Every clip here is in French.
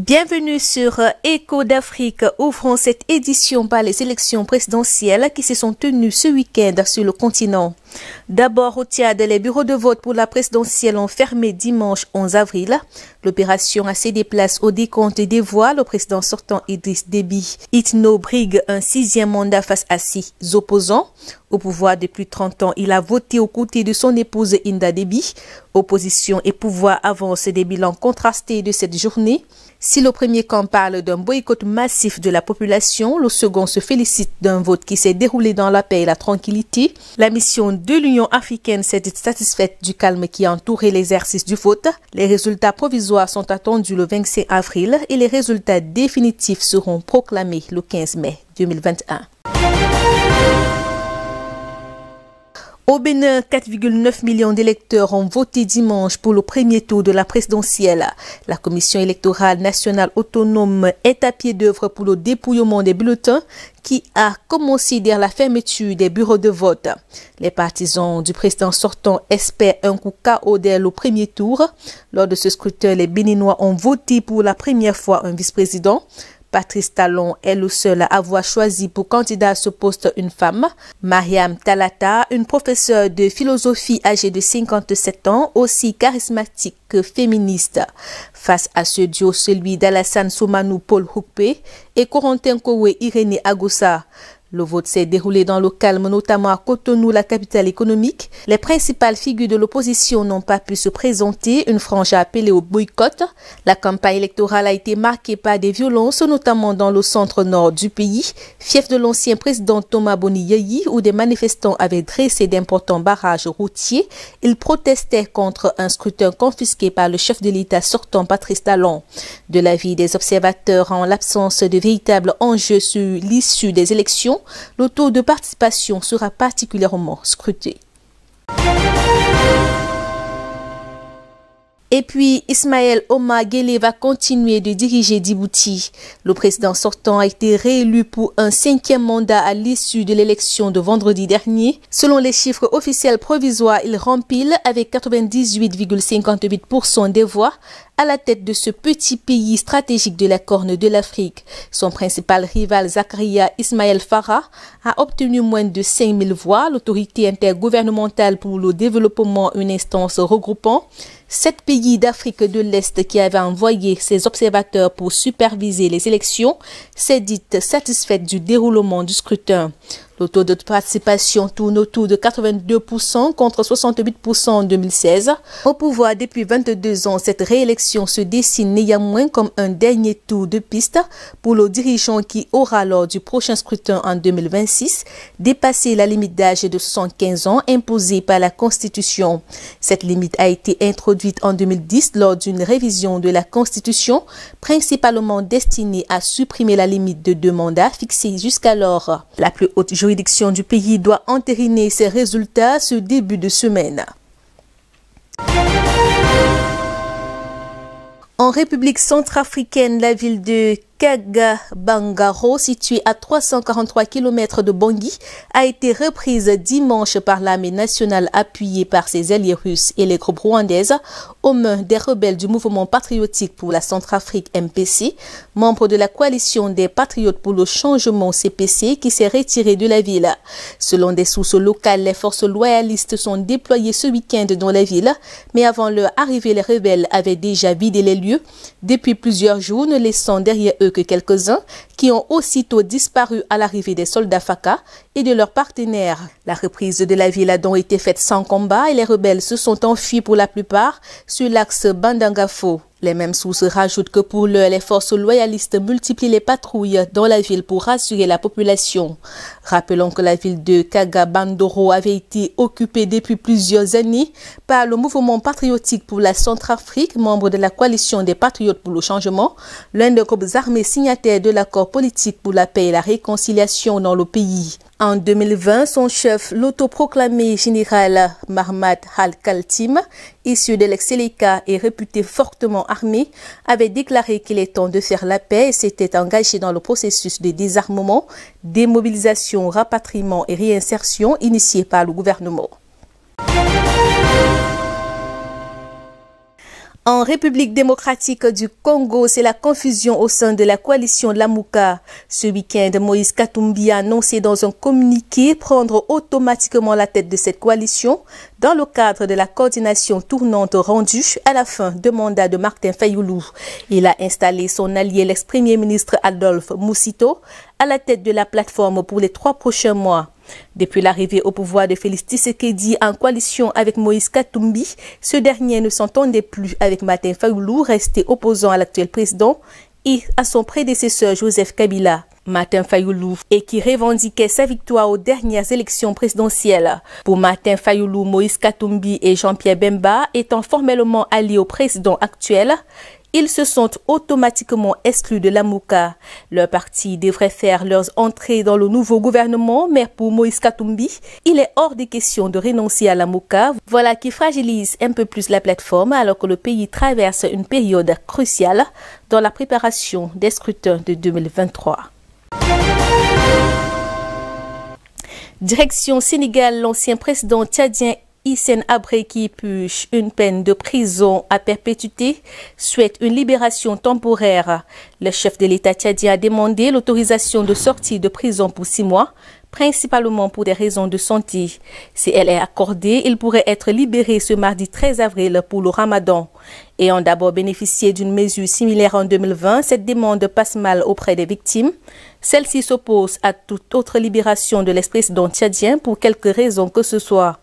Bienvenue sur Écho d'Afrique. Ouvrons cette édition par les élections présidentielles qui se sont tenues ce week-end sur le continent. D'abord au Tchad, les bureaux de vote pour la présidentielle ont fermé dimanche 11 avril. L'opération a cédé place au décompte des voix. Le président sortant Idriss Déby Itno brigue un 6e mandat face à 6 opposants. Au pouvoir depuis 30 ans, il a voté aux côtés de son épouse Inda Déby. Opposition et pouvoir avancent des bilans contrastés de cette journée. Si le premier camp parle d'un boycott massif de la population, le second se félicite d'un vote qui s'est déroulé dans la paix et la tranquillité. La mission de l'Union africaine s'est satisfaite du calme qui a entouré l'exercice du vote. Les résultats provisoires sont attendus le 25 avril et les résultats définitifs seront proclamés le 15 mai 2021. Au Bénin, 4,9 millions d'électeurs ont voté dimanche pour le premier tour de la présidentielle. La Commission électorale nationale autonome est à pied d'œuvre pour le dépouillement des bulletins qui a commencé dès la fermeture des bureaux de vote. Les partisans du président sortant espèrent un coup KO dès le premier tour. Lors de ce scrutin, les Béninois ont voté pour la première fois un vice-président. Patrice Talon est le seul à avoir choisi pour candidat à ce poste une femme. Mariam Talata, une professeure de philosophie âgée de 57 ans, aussi charismatique que féministe. Face à ce duo, celui d'Alassane Soumanou Paul Hukpe et Corentin Kowe Irénée Agossa. Le vote s'est déroulé dans le calme, notamment à Cotonou, la capitale économique. Les principales figures de l'opposition n'ont pas pu se présenter. Une frange a appelé au boycott. La campagne électorale a été marquée par des violences, notamment dans le centre-nord du pays, fief de l'ancien président Thomas Boni Yayi, où des manifestants avaient dressé d'importants barrages routiers. Ils protestaient contre un scrutin confisqué par le chef de l'État sortant Patrice Talon. De l'avis des observateurs, en l'absence de véritables enjeux sur l'issue des élections, le taux de participation sera particulièrement scruté. Et puis, Ismaël Omar Guelleh va continuer de diriger Djibouti. Le président sortant a été réélu pour un 5e mandat à l'issue de l'élection de vendredi dernier. Selon les chiffres officiels provisoires, il rempile avec 98,58% des voix à la tête de ce petit pays stratégique de la Corne de l'Afrique. Son principal rival, Zakaria Ismaël Farah, a obtenu moins de 5000 voix. L'autorité intergouvernementale pour le développement, une instance regroupant 7 pays d'Afrique de l'Est qui avaient envoyé ses observateurs pour superviser les élections, s'est dite satisfaite du déroulement du scrutin. Le taux de participation tourne autour de 82% contre 68% en 2016. Au pouvoir depuis 22 ans, cette réélection se dessine néanmoins comme un dernier tour de piste pour le dirigeant qui aura lors du prochain scrutin en 2026 dépassé la limite d'âge de 75 ans imposée par la Constitution. Cette limite a été introduite en 2010 lors d'une révision de la Constitution, principalement destinée à supprimer la limite de 2 mandats fixée jusqu'alors. La plus haute juridiction du pays doit entériner ses résultats ce début de semaine. En République centrafricaine, la ville de Kagabangaro, située à 343 km de Bangui, a été reprise dimanche par l'armée nationale appuyée par ses alliés russes et les groupes rwandaises aux mains des rebelles du mouvement patriotique pour la Centrafrique MPC, membre de la coalition des patriotes pour le changement CPC qui s'est retiré de la ville. Selon des sources locales, les forces loyalistes sont déployées ce week-end dans la ville, mais avant leur arrivée, les rebelles avaient déjà vidé les lieux depuis plusieurs jours, ne laissant derrière eux que quelques-uns qui ont aussitôt disparu à l'arrivée des soldats FACA et de leurs partenaires. La reprise de la ville a donc été faite sans combat et les rebelles se sont enfuis pour la plupart sur l'axe Bandangafo. Les mêmes sources rajoutent que pour l'heure, les forces loyalistes multiplient les patrouilles dans la ville pour rassurer la population. Rappelons que la ville de Kagabandoro avait été occupée depuis plusieurs années par le mouvement patriotique pour la Centrafrique, membre de la coalition des patriotes pour le changement, l'un des groupes armés signataires de l'accord politique pour la paix et la réconciliation dans le pays. En 2020, son chef, l'autoproclamé général Mahmat Al-Khaltim, issu de l'ex-Seleka et réputé fortement armé, avait déclaré qu'il est temps de faire la paix et s'était engagé dans le processus de désarmement, démobilisation, rapatriement et réinsertion initié par le gouvernement. En République démocratique du Congo, c'est la confusion au sein de la coalition Lamuka. Ce week-end, Moïse Katumbi a annoncé dans un communiqué prendre automatiquement la tête de cette coalition dans le cadre de la coordination tournante rendue à la fin du mandat de Martin Fayulu. Il a installé son allié, l'ex-premier ministre Adolphe Musito, à la tête de la plateforme pour les 3 prochains mois. Depuis l'arrivée au pouvoir de Félix Tshisekedi en coalition avec Moïse Katumbi, ce dernier ne s'entendait plus avec Martin Fayulu, resté opposant à l'actuel président, et à son prédécesseur Joseph Kabila. Martin Fayulu et qui revendiquait sa victoire aux dernières élections présidentielles. Pour Martin Fayulu, Moïse Katumbi et Jean-Pierre Bemba étant formellement alliés au président actuel, ils se sont automatiquement exclus de Lamuka. Leur parti devrait faire leur entrée dans le nouveau gouvernement, mais pour Moïse Katumbi, il est hors des questions de renoncer à Lamuka. Voilà qui fragilise un peu plus la plateforme alors que le pays traverse une période cruciale dans la préparation des scrutins de 2023. Direction Sénégal, l'ancien président tchadien Hissène Habré, qui purge une peine de prison à perpétuité, souhaite une libération temporaire. Le chef de l'État tchadien a demandé l'autorisation de sortie de prison pour 6 mois, principalement pour des raisons de santé. Si elle est accordée, il pourrait être libéré ce mardi 13 avril pour le Ramadan. Ayant d'abord bénéficié d'une mesure similaire en 2020, cette demande passe mal auprès des victimes. Celle-ci s'oppose à toute autre libération de l'ex-président tchadien pour quelque raison que ce soit.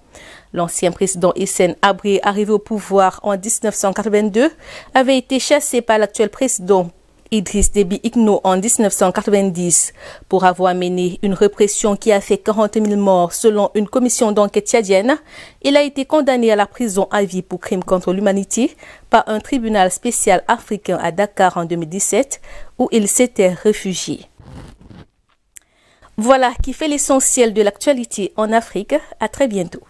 L'ancien président Hissène Habré, arrivé au pouvoir en 1982, avait été chassé par l'actuel président Idriss Déby Itno en 1990 pour avoir mené une répression qui a fait 40 000 morts selon une commission d'enquête tchadienne. Il a été condamné à la prison à vie pour crimes contre l'humanité par un tribunal spécial africain à Dakar en 2017 où il s'était réfugié. Voilà qui fait l'essentiel de l'actualité en Afrique. À très bientôt.